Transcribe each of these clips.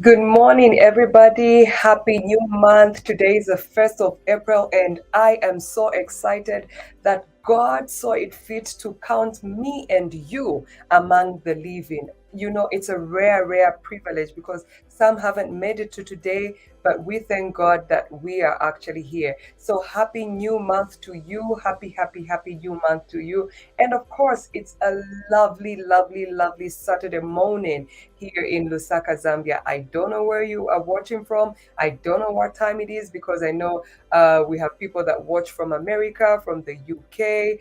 Good morning, everybody. Happy new month. Today is the 1st of April, and I am so excited that God saw it fit to count me and you among the living. You know, it's a rare, rare privilege because some haven't made it to today, but we thank God that we are actually here. So, happy new month to you. Happy, happy, happy new month to you. And of course, it's a lovely, lovely, lovely Saturday morning here in Lusaka, Zambia. I don't know where you are watching from. I don't know what time it is because I know we have people that watch from America, from the UK.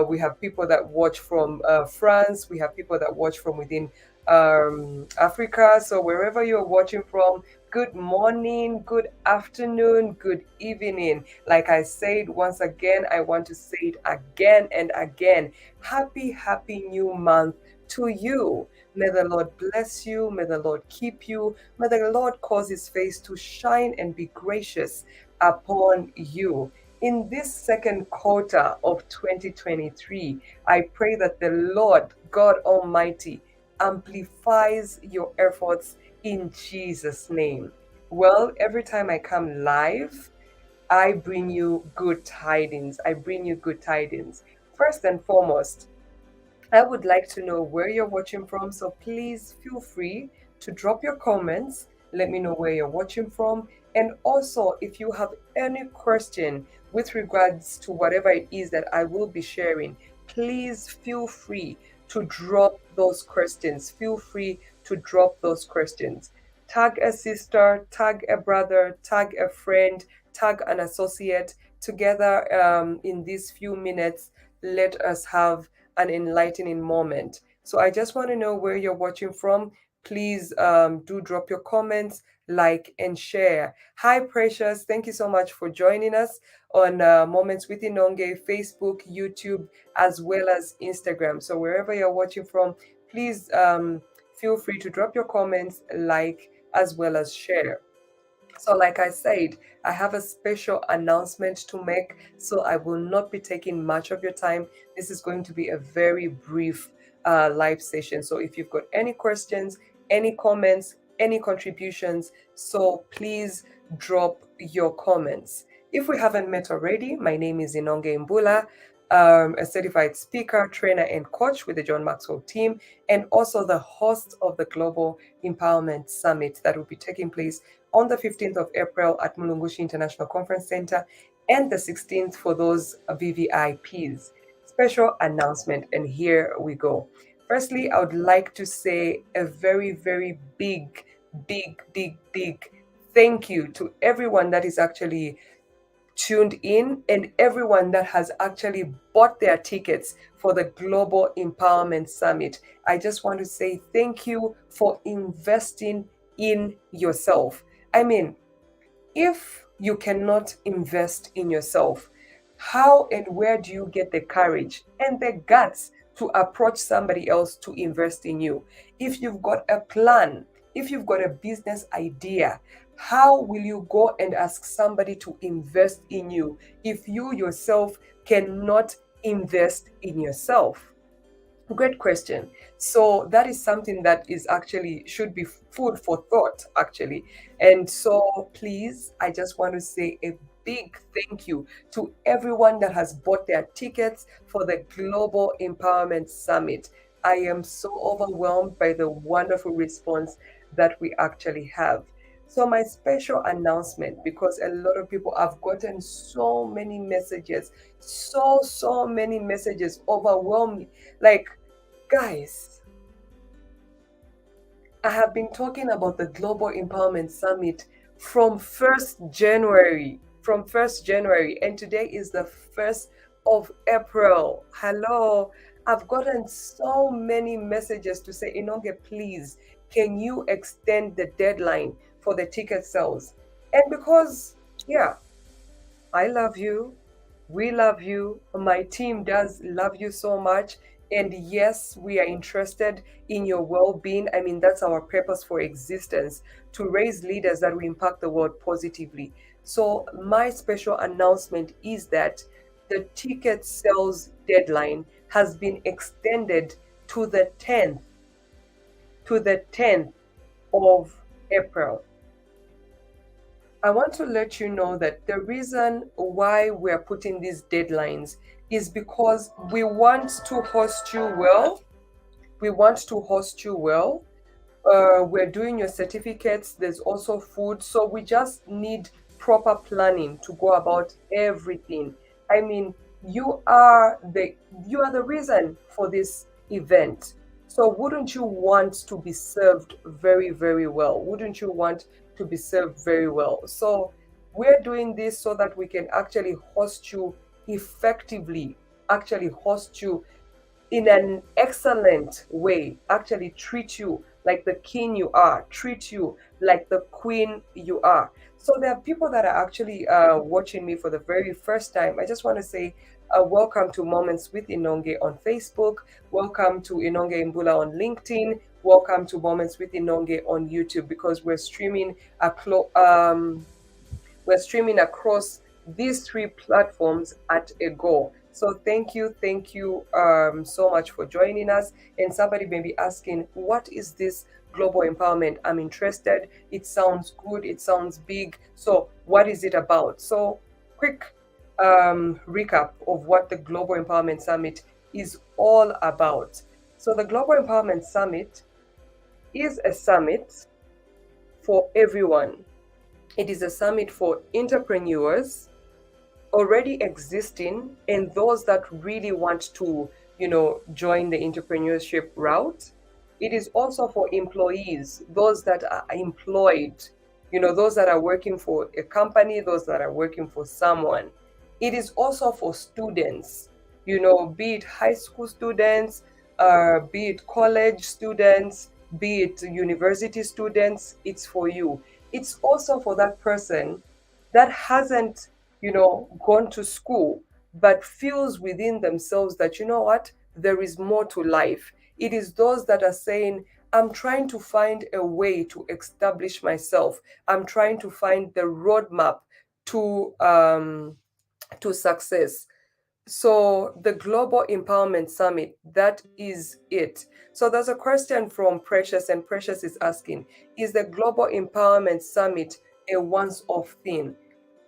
We have people that watch from France. We have people that watch from within Africa. So wherever you're watching from, good morning, good afternoon, good evening. Like I said once again, I want to say it again and again. Happy, happy new month to you. May the Lord bless you. May the Lord keep you. May the Lord cause his face to shine and be gracious upon you. In this second quarter of 2023, I pray that the Lord God Almighty amplifies your efforts in Jesus' name. Well, every time I come live, I bring you good tidings. I bring you good tidings. First and foremost, I would like to know where you're watching from, so please feel free to drop your comments. Let me know where you're watching from. And also, if you have any question with regards to whatever it is that I will be sharing, please feel free to drop those questions. Feel free to drop those questions. Tag a sister, tag a brother, tag a friend, tag an associate. Together in these few minutes, let us have an enlightening moment. So I just want to know where you're watching from. Please do drop your comments, like, and share. Hi, Precious. Thank you so much for joining us on Moments with Inonge, Facebook, YouTube, as well as Instagram. So wherever you're watching from, please feel free to drop your comments, like, as well as share. So, like I said, I have a special announcement to make, so I will not be taking much of your time. This is going to be a very brief live session. So, if you've got any questions, any comments, any contributions, so please drop your comments. If we haven't met already, my name is Inonge Mbula, a certified speaker, trainer, and coach with the John Maxwell team, and also the host of the Global Empowerment Summit that will be taking place on the 15th of April at Mulungushi International Conference Center and the 16th for those VVIPs. Special announcement, and here we go. Firstly, I would like to say a very, very big, big, big, big thank you to everyone that is actually tuned in and everyone that has actually bought their tickets for the Global Empowerment Summit. I just want to say thank you for investing in yourself. I mean, if you cannot invest in yourself, how and where do you get the courage and the guts to approach somebody else to invest in you? If you've got a plan, if you've got a business idea, how will you go and ask somebody to invest in you if you yourself cannot invest in yourself? Great question. So that is something that is actually should be food for thought, actually. And so please, I just want to say a big thank you to everyone that has bought their tickets for the Global Empowerment Summit. I am so overwhelmed by the wonderful response that we actually have. So my special announcement, because a lot of people have gotten so many messages, so many messages, overwhelming. Like, guys, I have been talking about the Global Empowerment Summit from 1st January, and today is the 1st of April. Hello, I've gotten so many messages to say, Inonge, please, can you extend the deadline for the ticket sales? And because, yeah, I love you. We love you. My team does love you so much. And yes, we are interested in your well being. I mean, that's our purpose for existence, to raise leaders that will impact the world positively. So, my special announcement is that the ticket sales deadline has been extended to the 10th, to the 10th of April. I want to let you know that the reason why we're putting these deadlines is because we want to host you well. We want to host you well. We're doing your certificates. There's also food. So we just need proper planning to go about everything. I mean, you are the reason for this event. So wouldn't you want to be served very, very well? Wouldn't you want to be served very well? So we're doing this so that we can actually host you effectively, actually host you in an excellent way, actually treat you like the king you are, treat you like the queen you are. So there are people that are actually watching me for the very first time. I just want to say welcome to Moments with Inonge on Facebook. Welcome to Inonge Imbula on LinkedIn. Welcome to Moments with Inonge on YouTube, because we're streaming across these three platforms at a go. So thank you so much for joining us. And somebody may be asking, what is this global empowerment? I'm interested. It sounds good. It sounds big. So what is it about? So quick recap of what the Global Empowerment Summit is all about. So the Global Empowerment Summit is a summit for everyone. It is a summit for entrepreneurs already existing and those that really want to, join the entrepreneurship route. It is also for employees, those that are employed, those that are working for a company, those that are working for someone. It is also for students, be it high school students, be it college students, be it university students. It's for you. It's also for that person that hasn't, gone to school, but feels within themselves that, you know what, there is more to life. It is those that are saying, I'm trying to find a way to establish myself. I'm trying to find the roadmap to success. So the Global Empowerment Summit, that is it. So there's a question from Precious, and Precious is asking, is the Global Empowerment Summit a once-off thing?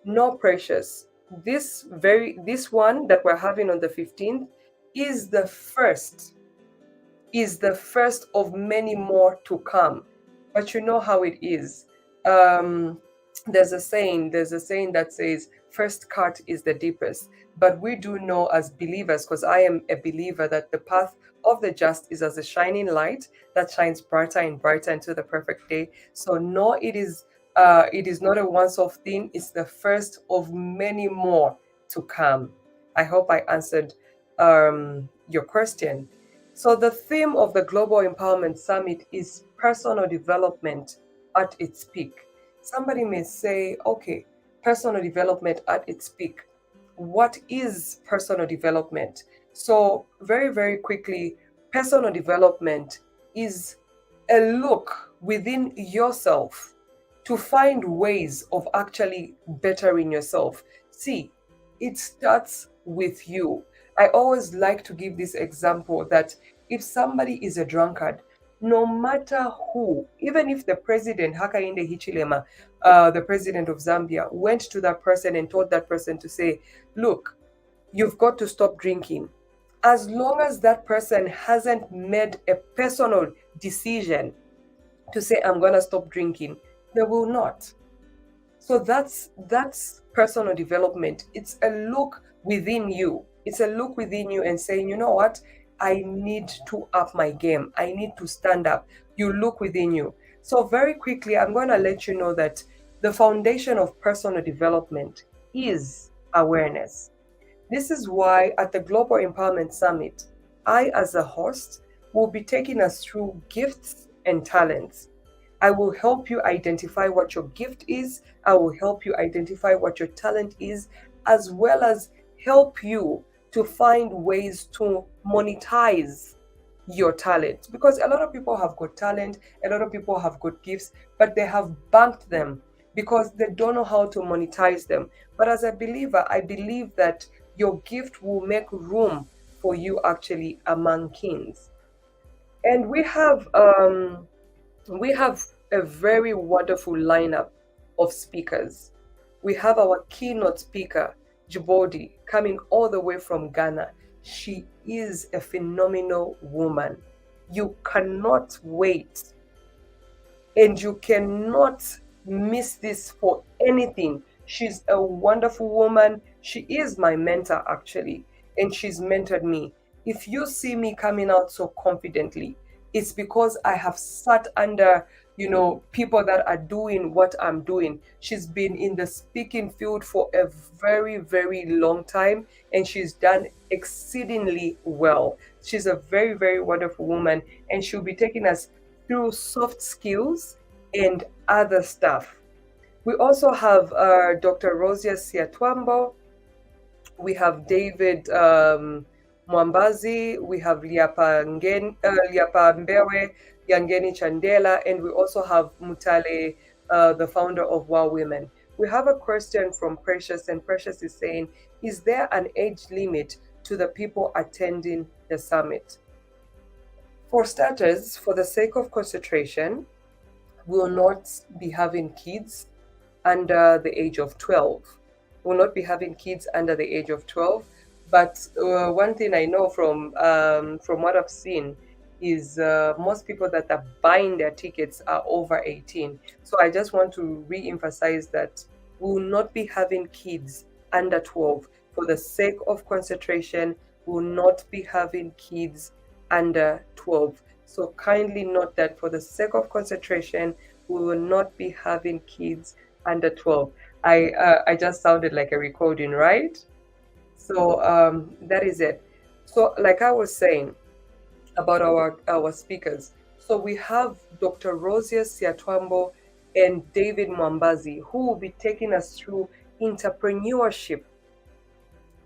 No, Precious. This one that we're having on the 15th is the first of many more to come. But you know how it is. There's a saying that says, first cut is the deepest. But we do know as believers, because I am a believer, that the path of the just is as a shining light that shines brighter and brighter into the perfect day. So no, it is not a once-off thing. It's the first of many more to come. I hope I answered your question. So the theme of the Global Empowerment Summit is personal development at its peak. Somebody may say, okay, personal development at its peak. What is personal development? So very, very quickly, personal development is a look within yourself to find ways of actually bettering yourself. See, it starts with you. I always like to give this example that if somebody is a drunkard, no matter who, even if the president, Hakainde Hichilema, the president of Zambia, went to that person and told that person to say, look, you've got to stop drinking. As long as that person hasn't made a personal decision to say, I'm going to stop drinking, they will not. So that's personal development. It's a look within you. It's a look within you and saying, you know what? I need to up my game. I need to stand up. You look within you. So very quickly, I'm going to let you know that the foundation of personal development is awareness. This is why at the Global Empowerment Summit, I, as a host, will be taking us through gifts and talents. I will help you identify what your gift is. I will help you identify what your talent is, as well as help you to find ways to monetize your talent. Because a lot of people have got talent, a lot of people have got gifts, but they have banked them because they don't know how to monetize them. But as a believer, I believe that your gift will make room for you actually among kings. And we have a very wonderful lineup of speakers. We have our keynote speaker, Jibodi, coming all the way from Ghana. She is a phenomenal woman. You cannot wait, and you cannot miss this for anything. She's a wonderful woman. She is my mentor, actually, and she's mentored me. If you see me coming out so confidently, it's because I have sat under, people that are doing what I'm doing. She's been in the speaking field for a very, very long time, and she's done exceedingly well. She's a very, very wonderful woman, and she'll be taking us through soft skills and other stuff. We also have Dr. Rosia Siatwambo. We have David Mwambazi. We have Liapa Mbewe, Yangeni Chandela, and we also have Mutale, the founder of Wow Women. We have a question from Precious, and Precious is saying, is there an age limit to the people attending the summit? For starters, for the sake of concentration, we will not be having kids under the age of 12. We will not be having kids under the age of 12. But one thing I know from what I've seen is most people that are buying their tickets are over 18. So I just want to re-emphasize that we will not be having kids under 12. For the sake of concentration, we will not be having kids under 12. So kindly note that for the sake of concentration, we will not be having kids under 12. I just sounded like a recording, right? So that is it. So like I was saying about our speakers, so we have Dr. Rosia Siatwambo and David Mwambazi, who will be taking us through entrepreneurship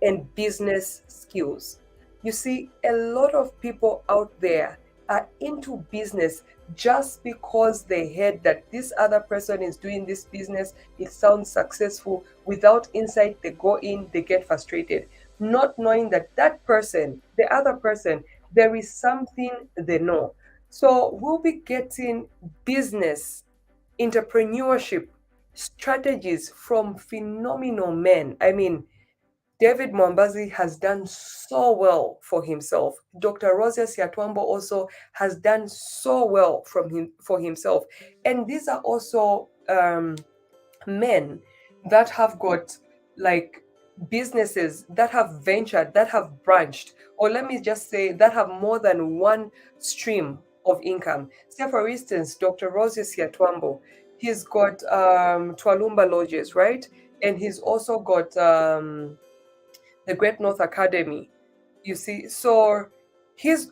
and business skills. You see, a lot of people out there are into business just because they heard that this other person is doing this business, it sounds successful. Without insight, they go in, they get frustrated, not knowing that that person, the other person, there is something they know. So we'll be getting business, entrepreneurship strategies from phenomenal men. I mean, David Mwambazi has done so well for himself. Dr. Rosia Siatwambo also has done so well for himself. And these are also men that have got like businesses that have ventured, that have branched, or let me just say that have more than one stream of income. Say, for instance, Dr. Rosia Siatwambo, he's got Twalumba Lodges, right? And he's also got the Great North Academy. You see, so he's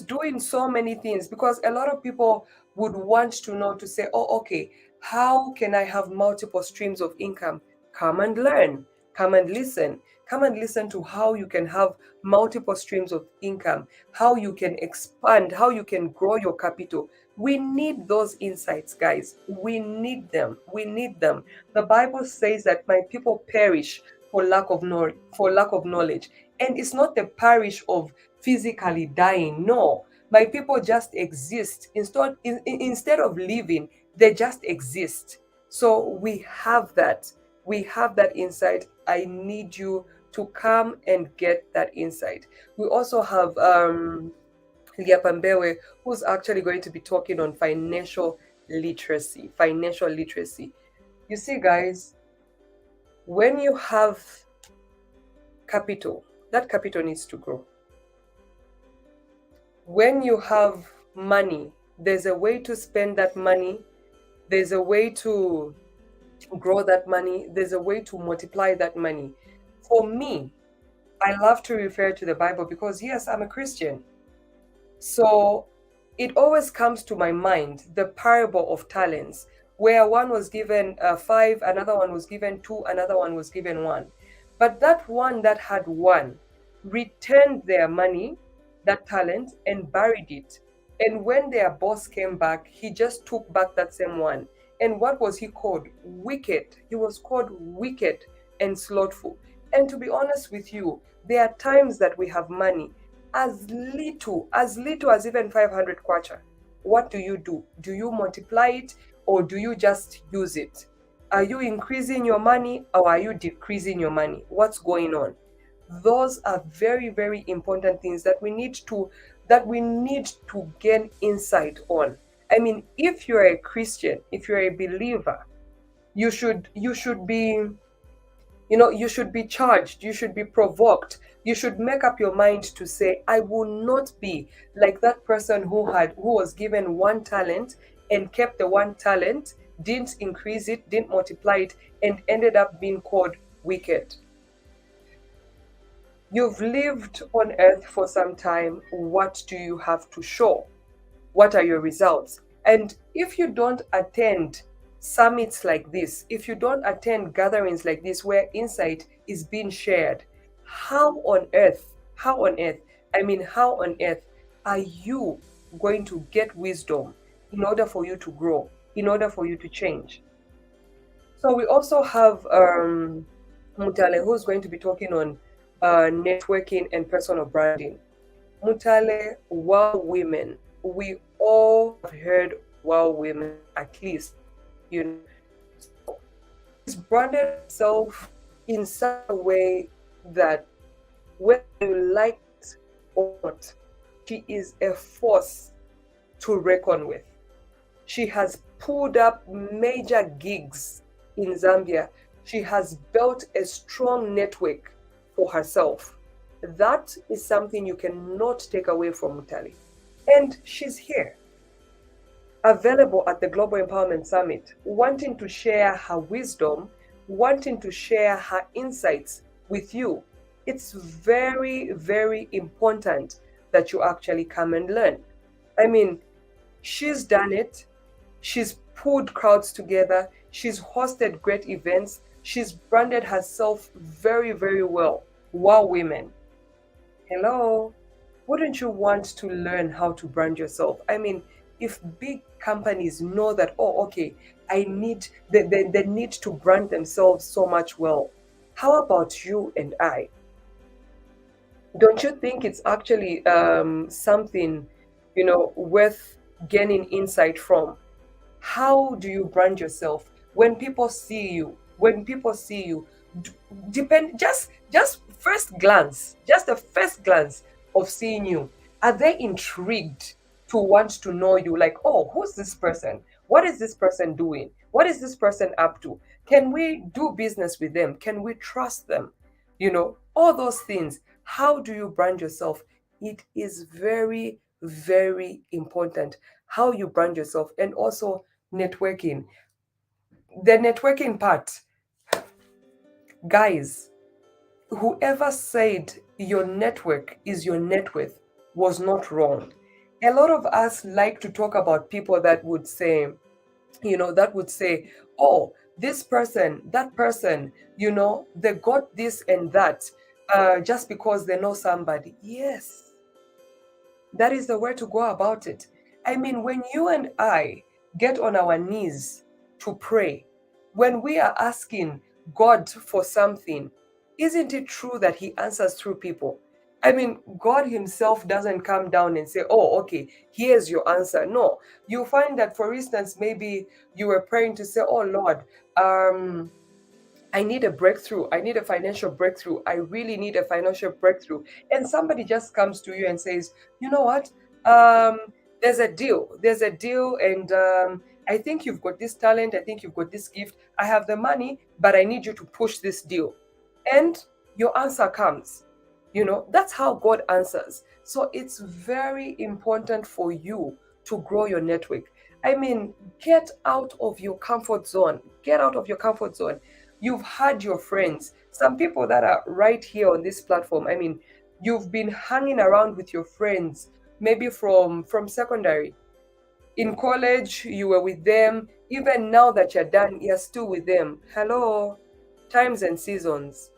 doing so many things, because a lot of people would want to know, to say, oh, okay, how can I have multiple streams of income? Come and learn, come and listen to how you can have multiple streams of income, how you can expand, how you can grow your capital. We need those insights, guys. We need them. The Bible says that my people perish for lack of knowledge. And it's not the parish of physically dying. No, my people just exist. Instead of living, they just exist. So we have that insight. I need you to come and get that insight. We also have Liapa Mbewe, who's actually going to be talking on financial literacy. You see, guys, when you have capital, that capital needs to grow. When you have money, there's a way to spend that money. There's a way to grow that money. There's a way to multiply that money. For me, I love to refer to the Bible because, yes, I'm a Christian. So it always comes to my mind the parable of talents, where one was given 5, another one was given 2, another one was given 1. But that one that had 1 returned their money, that talent, and buried it. And when their boss came back, he just took back that same 1. And what was he called? Wicked. He was called wicked and slothful. And to be honest with you, there are times that we have money as little as even 500 kwacha. what do you do? Do you multiply it, or do you just use it? Are you increasing your money, or are you decreasing your money? What's going on? Those are very, very important things that we need to gain insight on. I mean, if you're a Christian, if you're a believer, you should be, you should be charged, you should be provoked, you should make up your mind to say, I will not be like that person who was given 1 talent and kept the 1 talent, didn't increase it, didn't multiply it, and ended up being called wicked. You've lived on earth for some time. What do you have to show? What are your results? And if you don't attend summits like this, if you don't attend gatherings like this where insight is being shared, how on earth are you going to get wisdom in order for you to grow, in order for you to change? So we also have Mutale, who's going to be talking on networking and personal branding. Mutale, wow women. We all have heard wow women, at least, you know. He's branded himself in such a way that whether you like it or not, she is a force to reckon with. She has pulled up major gigs in Zambia. She has built a strong network for herself. That is something you cannot take away from Mutale. And she's here, available at the Global Empowerment Summit, wanting to share her wisdom, wanting to share her insights with you. It's very, very important that you actually come and learn. I mean, she's done it. She's pulled crowds together. She's hosted great events. She's branded herself very, very well. Wow, women. Hello. Wouldn't you want to learn how to brand yourself? I mean, if big companies know that, oh, okay, they need to brand themselves so much well, how about you and I? Don't you think it's actually something, worth gaining insight from? How do you brand yourself when people see you? Depend just first glance, just the first glance of seeing you, are they intrigued to want to know you? Like, oh, who's this person? What is this person doing? What is this person up to? Can we do business with them? Can we trust them? All those things. How do you brand yourself? It is very, very important how you brand yourself. And also networking. The networking part, guys, whoever said your network is your net worth was not wrong. A lot of us like to talk about people that would say, oh, this person, that person, they got this and that just because they know somebody. Yes, that is the way to go about it. I mean, when you and I get on our knees to pray, when we are asking God for something, isn't it true that He answers through people? I mean, God Himself doesn't come down and say, oh, okay, here's your answer. No, you find that, for instance, maybe you were praying to say, oh, Lord, I need a breakthrough. I need a financial breakthrough. I really need a financial breakthrough. And somebody just comes to you and says, you know what? There's a deal. And I think you've got this talent. I think you've got this gift. I have the money, but I need you to push this deal. And your answer comes. That's how God answers. So it's very important for you to grow your network. I mean, get out of your comfort zone. Get out of your comfort zone. You've had your friends, some people that are right here on this platform. I mean, you've been hanging around with your friends, maybe from secondary. In college, you were with them. Even now that you're done, you're still with them. Hello, times and seasons.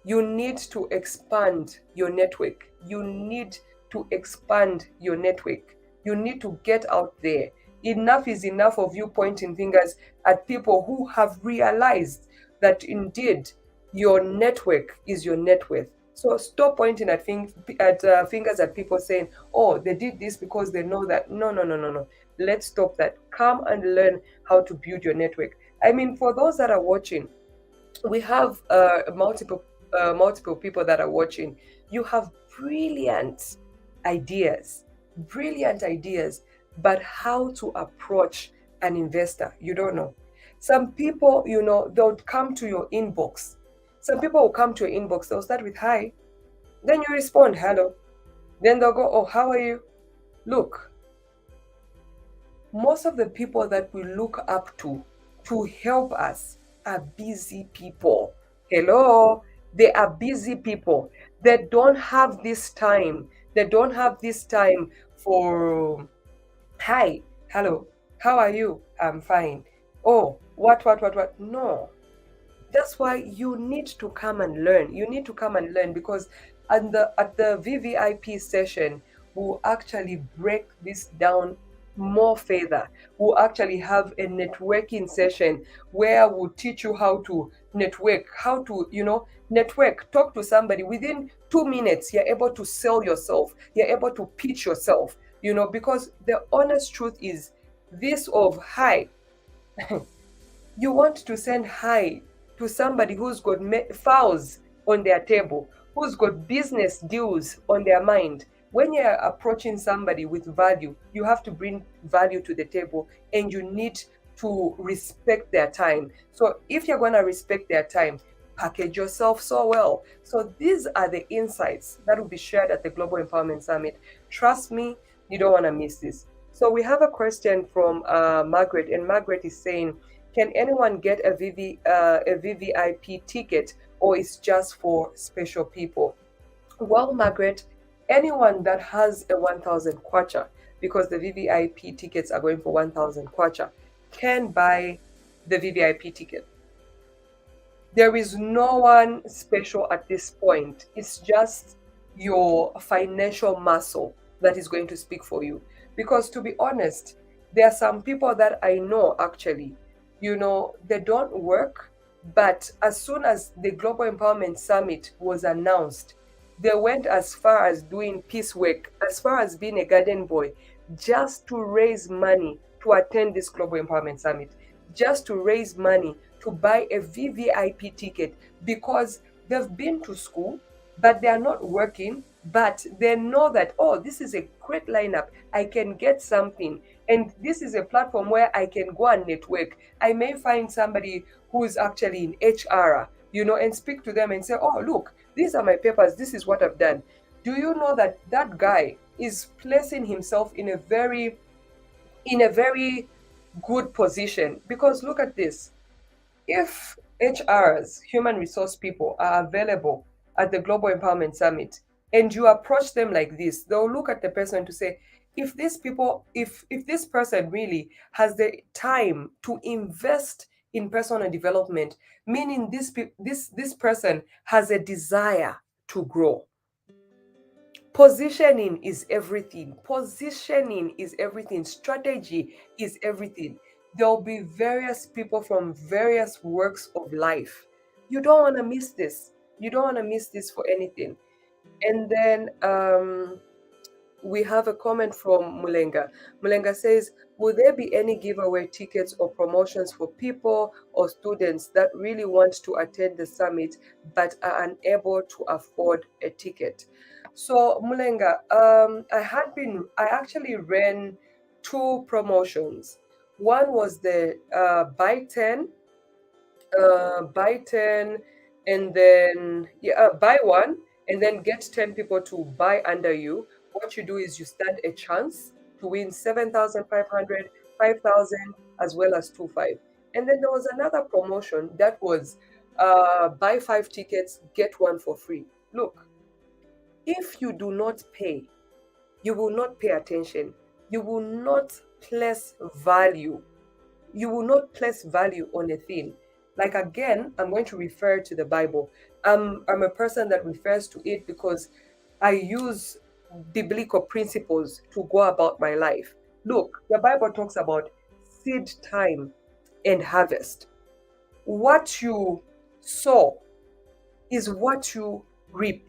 You need to expand your network. You need to expand your network. You need to get out there. Enough is enough of you pointing fingers at people who have realized that indeed your network is your net worth. So stop pointing at fingers at people saying, oh, they did this because they know that. No. Let's stop that. Come and learn how to build your network. I mean, for those that are watching, we have multiple people that are watching. You have ideas brilliant ideas, but how to approach an investor, you don't know. Some people, they'll come to your inbox. Some people will come to your inbox, they'll start with hi, then you respond hello, then they'll go, oh, how are you? Look, most of the people that we look up to help us are busy people. Hello, they are busy people. They don't have this time. They don't have this time for hi, hello, how are you? I'm fine. Oh, what? No. That's why you need to come and learn. You need to come and learn, because at the VVIP session, we'll actually break this down more further. We'll actually have a networking session where we'll teach you how to network, how to, network, talk to somebody. Within 2 minutes, you're able to sell yourself, you're able to pitch yourself, because the honest truth is this of hi. You want to send hi to somebody who's got files on their table, who's got business deals on their mind. When you're approaching somebody with value, you have to bring value to the table, and you need to respect their time. So if you're going to respect their time, package yourself so well. So these are the insights that will be shared at the Global Empowerment Summit. Trust me, you don't want to miss this. So we have a question from Margaret, and Margaret is saying, can anyone get a VVIP ticket, or it's just for special people? Well, Margaret, anyone that has a 1,000 kwacha, because the VVIP tickets are going for 1,000 kwacha, can buy the VVIP ticket. There is no one special at this point. It's just your financial muscle that is going to speak for you. Because to be honest, there are some people that I know actually, they don't work, but as soon as the Global Empowerment Summit was announced, they went as far as doing piecework, as far as being a garden boy, just to raise money to attend this Global Empowerment Summit, just to raise money to buy a VVIP ticket, because they've been to school, but they are not working, but they know that, oh, this is a great lineup. I can get something. And this is a platform where I can go and network. I may find somebody who is actually in HR, and speak to them and say, oh, look, these are my papers. This is what I've done. Do you know that that guy is placing himself in a very good position? Because look at this. If HRs, human resource people, are available at the Global Empowerment Summit, and you approach them like this, they'll look at the person to say, if this person really has the time to invest in personal development, meaning this person has a desire to grow. Positioning is everything. Positioning is everything. Strategy is everything. There'll be various people from various works of life. You don't want to miss this. You don't want to miss this for anything. And then we have a comment from Mulenga. Mulenga says, will there be any giveaway tickets or promotions for people or students that really want to attend the summit but are unable to afford a ticket? So Mulenga, I actually ran 2 promotions. One was the buy 10, and then buy one and then get 10 people to buy under you. What you do is you stand a chance to win 7,500, 5,000, as well as 2,500. And then there was another promotion that was buy 5 tickets, get 1 for free. Look, if you do not pay, you will not pay attention. You will not place value. You will not place value on a thing. Like, again, I'm going to refer to the Bible. I'm a person that refers to it because I use biblical principles to go about my life. Look, the Bible talks about seed time and harvest. What you sow is what you reap.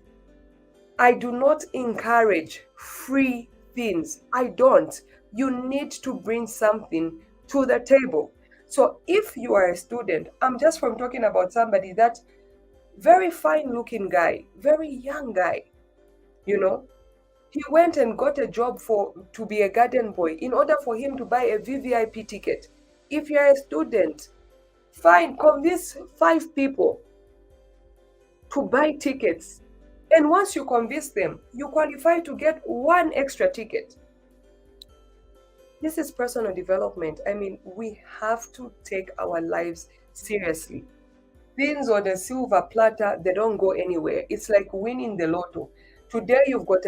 I do not encourage free things. I don't. You need to bring something to the table. So if you are a student, I'm just from talking about somebody that very fine looking guy, very young guy, you know, he went and got a job for to be a garden boy in order for him to buy a VVIP ticket. If you're a student, fine, convince 5 people to buy tickets. And once you convince them, you qualify to get one extra ticket. This is personal development. I mean, we have to take our lives seriously. Things on the silver platter, they don't go anywhere. It's like winning the lotto. Today you've got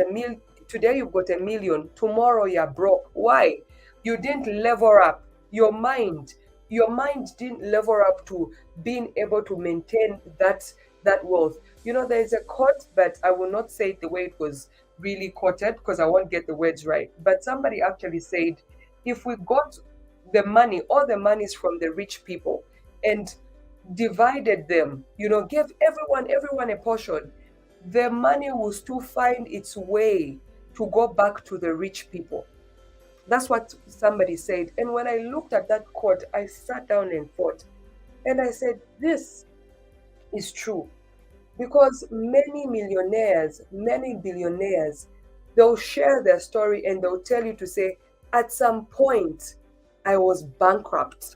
today you've got a million, tomorrow you're broke. Why? You didn't level up your mind. Your mind didn't level up to being able to maintain that wealth. You know, there's a quote, but I will not say it the way it was really quoted because I won't get the words right. But somebody actually said, if we got the money, all the monies from the rich people, and divided them, you know, gave everyone a portion, the money will still find its way to go back to the rich people. That's what somebody said. And when I looked at that quote, I sat down and thought, and I said, this is true. Because many millionaires, many billionaires, they'll share their story and they'll tell you to say, at some point, I was bankrupt,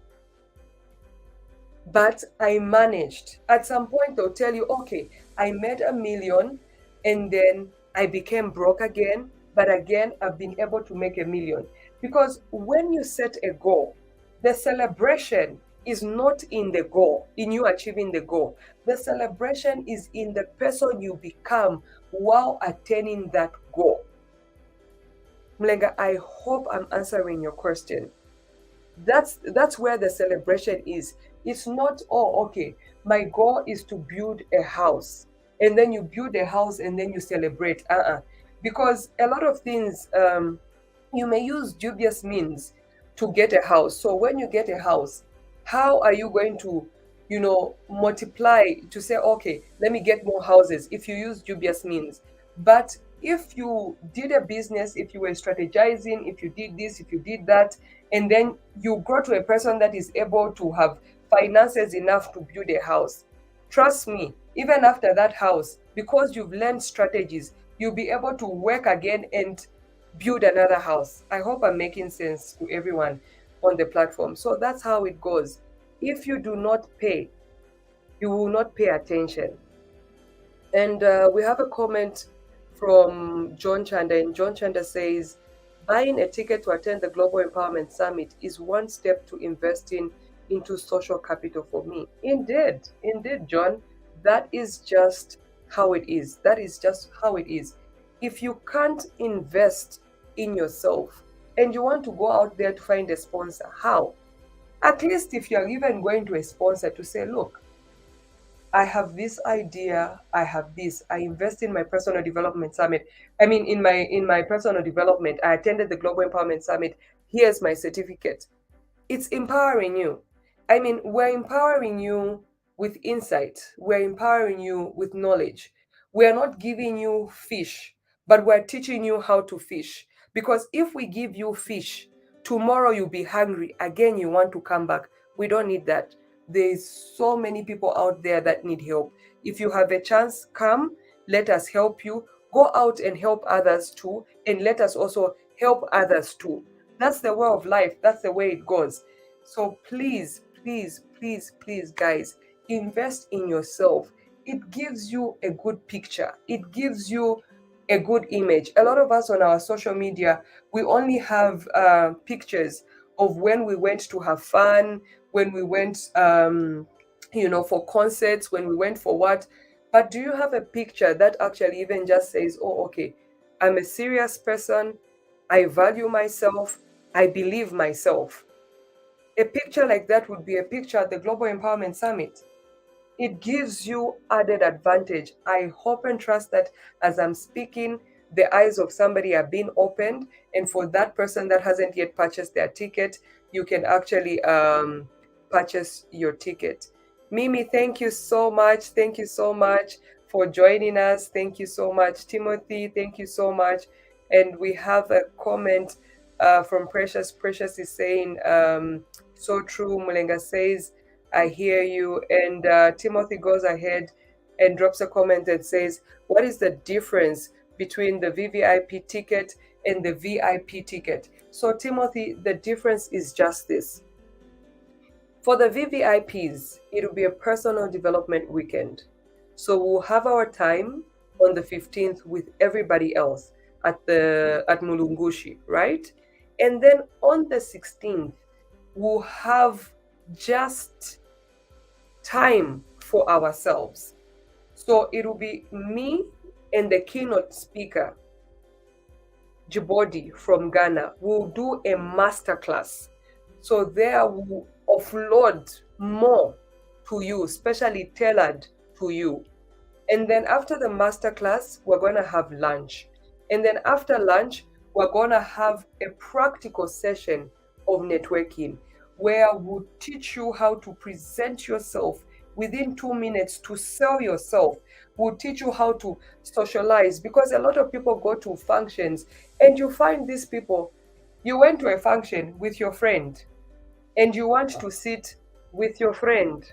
but I managed. At some point, they'll tell you, okay, I made a million and then I became broke again, but again, I've been able to make a million. Because when you set a goal, the celebration is not in the goal, in you achieving the goal. The celebration is in the person you become while attaining that goal. Mlenga, I hope I'm answering your question. That's where the celebration is. It's not, oh, okay, my goal is to build a house, and then you build a house and then you celebrate. Because a lot of things, you may use dubious means to get a house. So when you get a house, how are you going to, you know, multiply to say, okay, let me get more houses if you use dubious means? But if you did a business, if you were strategizing, if you did this, if you did that, and then you grow to a person that is able to have finances enough to build a house, trust me, even after that house, because you've learned strategies, you'll be able to work again and build another house. I hope I'm making sense to everyone on the platform. So that's how it goes. If you do not pay, you will not pay attention. And we have a comment from John Chanda, and John Chanda says, buying a ticket to attend the Global Empowerment Summit is one step to investing into social capital for me. Indeed, John, that is just how it is. That is just how it is. If you can't invest in yourself and you want to go out there to find a sponsor, how? At least if you're even going to a sponsor to say, look, I have this idea, I have this, I invest in my personal development summit. I mean, in my personal development, I attended the Global Empowerment Summit. Here's my certificate. It's empowering you. I mean, we're empowering you with insight. We're empowering you with knowledge. We're not giving you fish, but we're teaching you how to fish. Because if we give you fish, tomorrow you'll be hungry. Again, you want to come back. We don't need that. There's so many people out there that need help. If you have a chance, come, let us help you. Go out and help others too, and let us also help others too. That's the way of life. That's the way it goes. So please, please, please, please, guys, invest in yourself. It gives you a good picture. It gives you a good image. A lot of us on our social media, we only have pictures of when we went to have fun, when we went, you know, for concerts, when we went for what. But do you have a picture that actually even just says, oh, okay, I'm a serious person, I value myself, I believe myself? A picture like that would be a picture at the Global Empowerment Summit. It gives you added advantage. I hope and trust that as I'm speaking, the eyes of somebody are being opened. And for that person that hasn't yet purchased their ticket, you can actually purchase your ticket. Mimi, thank you so much. Thank you so much for joining us. Thank you so much. Timothy, thank you so much. And we have a comment From Precious. Precious is saying, so true. Mulenga says, I hear you. And Timothy goes ahead and drops a comment and says, what is the difference between the VVIP ticket and the VIP ticket? So, Timothy, the difference is just this. For the VVIPs, it will be a personal development weekend. So we'll have our time on the 15th with everybody else at Mulungushi, right? And then on the 16th, we'll have just time for ourselves. So it will be me and the keynote speaker, Djibodi from Ghana, will do a masterclass. So there will offload more to you, especially tailored to you. And then after the masterclass, we're going to have lunch. And then after lunch, we're going to have a practical session of networking where we'll teach you how to present yourself within 2 minutes to sell yourself. We'll teach you how to socialize because a lot of people go to functions and you find these people. You went to a function with your friend and you want to sit with your friend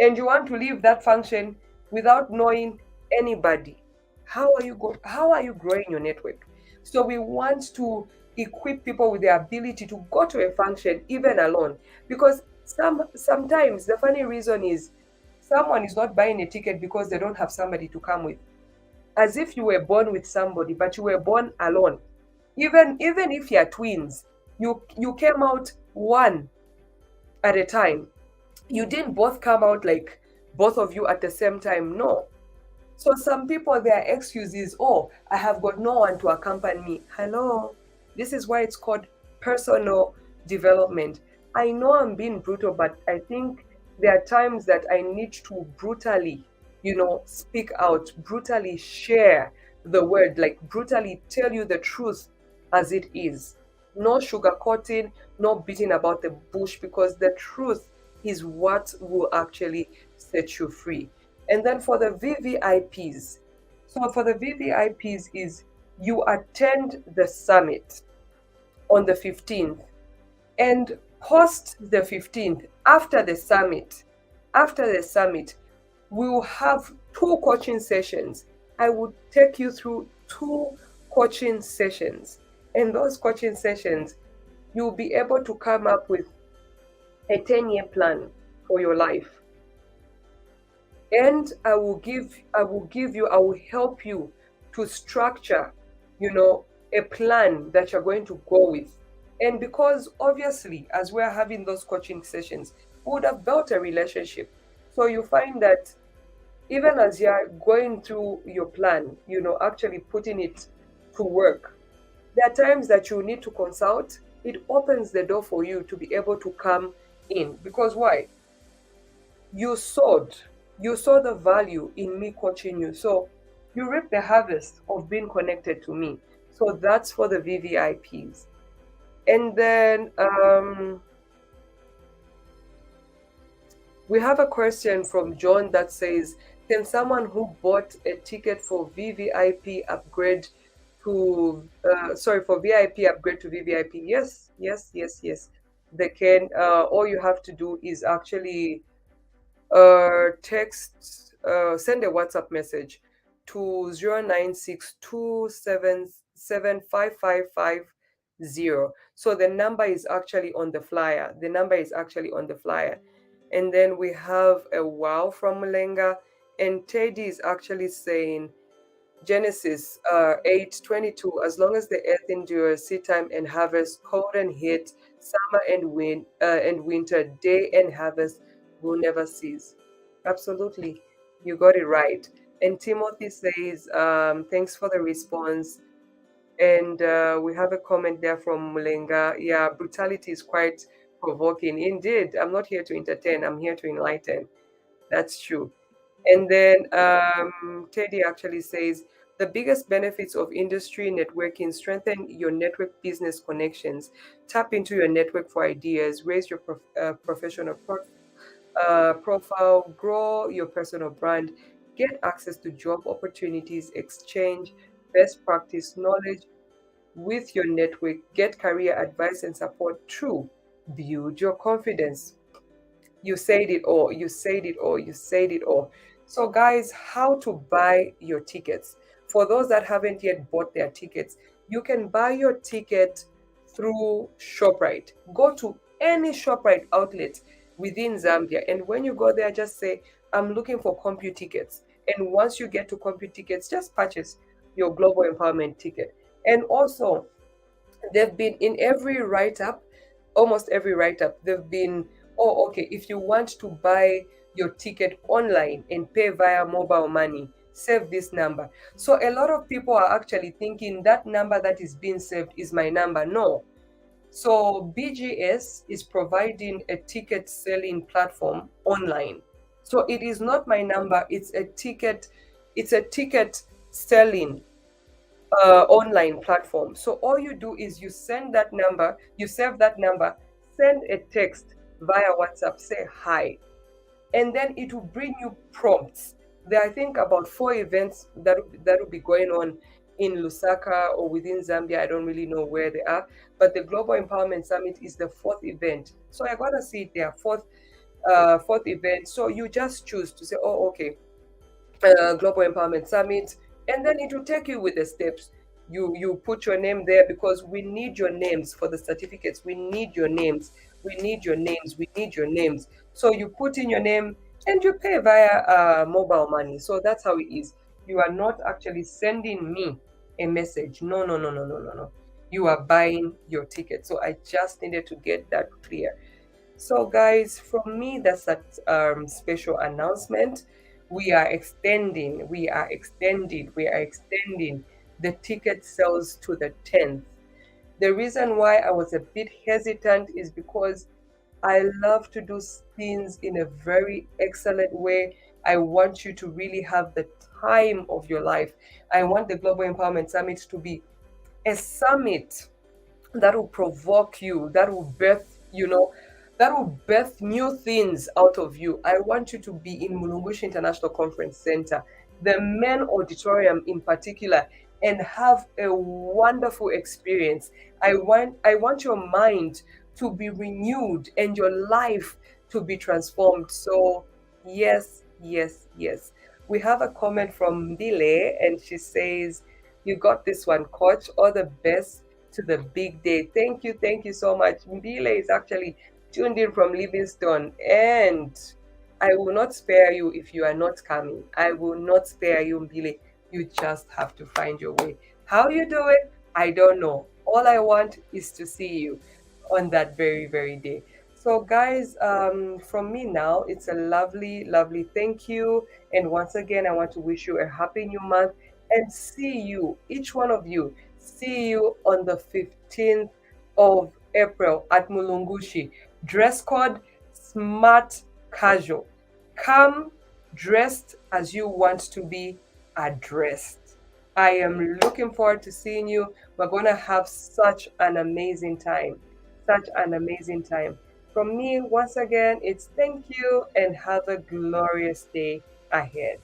and you want to leave that function without knowing anybody. How are you growing your network? So we want to equip people with the ability to go to a function even alone, because sometimes the funny reason is someone is not buying a ticket because they don't have somebody to come with, as if you were born with somebody but you were born alone. Even if you're twins, you came out one at a time. You didn't both come out like both of you at the same time. No. So some people, their excuse is, oh, I have got no one to accompany me. Hello. This is why it's called personal development. I know I'm being brutal, but I think there are times that I need to brutally, speak out, brutally share the word, like brutally tell you the truth as it is. No sugarcoating, no beating about the bush, because the truth is what will actually set you free. And then for the VVIPs, so for the VVIPs is you attend the summit on the 15th, and post the 15th, after the summit, we will have 2 coaching sessions. I will take you through 2 coaching sessions. And those coaching sessions, you'll be able to come up with a 10-year plan for your life. And I will help you to structure, a plan that you're going to go with. And because obviously, as we're having those coaching sessions, we would have built a relationship. So you find that even as you're going through your plan, actually putting it to work, there are times that you need to consult. It opens the door for you to be able to come in. Because why? You saw the value in me coaching you. So you reap the harvest of being connected to me. So that's for the VVIPs. And then we have a question from John that says, can someone who bought a ticket for VVIP upgrade to for VIP upgrade to VVIP? Yes. They can. All you have to do is actually send a WhatsApp message to 0962775550. So the number is actually on the flyer. And then we have a wow from Mulenga, and Teddy is actually saying Genesis 8:22, as long as the earth endures, seed time and harvest, cold and heat, summer and winter, day and harvest will never cease. Absolutely, you got it right. And Timothy says, thanks for the response. And we have a comment there from Mulenga. Yeah, brutality is quite provoking. Indeed, I'm not here to entertain, I'm here to enlighten. That's true. And then Teddy actually says, the biggest benefits of industry networking: strengthen your network business connections, tap into your network for ideas, raise your professional profile, grow your personal brand, get access to job opportunities, exchange best practice knowledge, with your network, get career advice and support through Build Your Confidence. You said it all, you said it all, you said it all. So, guys, how to buy your tickets? For those that haven't yet bought their tickets, you can buy your ticket through ShopRite. Go to any ShopRite outlet within Zambia, and when you go there, just say, I'm looking for Compute tickets. And once you get to Compute tickets, just purchase your Global Empowerment ticket. And also, they've been in every write up, almost every write up, they've been, oh, okay, if you want to buy your ticket online and pay via mobile money, save this number. So a lot of people are actually thinking that number that is being saved is my number. No. So BGS is providing a ticket selling platform online. So it is not my number, it's a ticket selling online platform. So all you do is you send that number, you save that number, send a text via WhatsApp, say hi, and then it will bring you prompts. There are, I think, about 4 events that will be going on in Lusaka or within Zambia. I don't really know where they are, but the Global Empowerment Summit is the fourth event. So I gotta see it there, fourth event. So you just choose to say, oh, okay, Global Empowerment Summit, and then it will take you with the steps. You put your name there because we need your names for the certificates. We need your names. We need your names. We need your names. So you put in your name and you pay via mobile money. So that's how it is. You are not actually sending me a message. No, no, no, no, no, no, no. You are buying your ticket. So I just needed to get that clear. So, guys, from me, that's that special announcement. We are extending the ticket sales to the 10th. The reason why I was a bit hesitant is because I love to do things in a very excellent way. I want you to really have the time of your life. I want the Global Empowerment Summit to be a summit that will provoke you, that will birth new things out of you. I want you to be in Mulungushi International Conference Center, the main auditorium in particular, and have a wonderful experience. I want your mind to be renewed and your life to be transformed. So yes, yes, yes. We have a comment from Ndile, and she says, you got this one, coach. All the best to the big day. Thank you so much. Ndile is actually tuned in from Livingston, and I will not spare you if you are not coming. I will not spare you, Mbile. You just have to find your way. How you do it, I don't know. All I want is to see you on that very, very day. So, guys, from me now, it's a lovely, lovely thank you. And once again, I want to wish you a happy new month and see you, each one of you, see you on the 15th of April at Mulungushi. Dress code smart casual. Come dressed as you want to be addressed. I am looking forward to seeing you. We're going to have such an amazing time. Such an amazing time. From me, once again, it's thank you and have a glorious day ahead.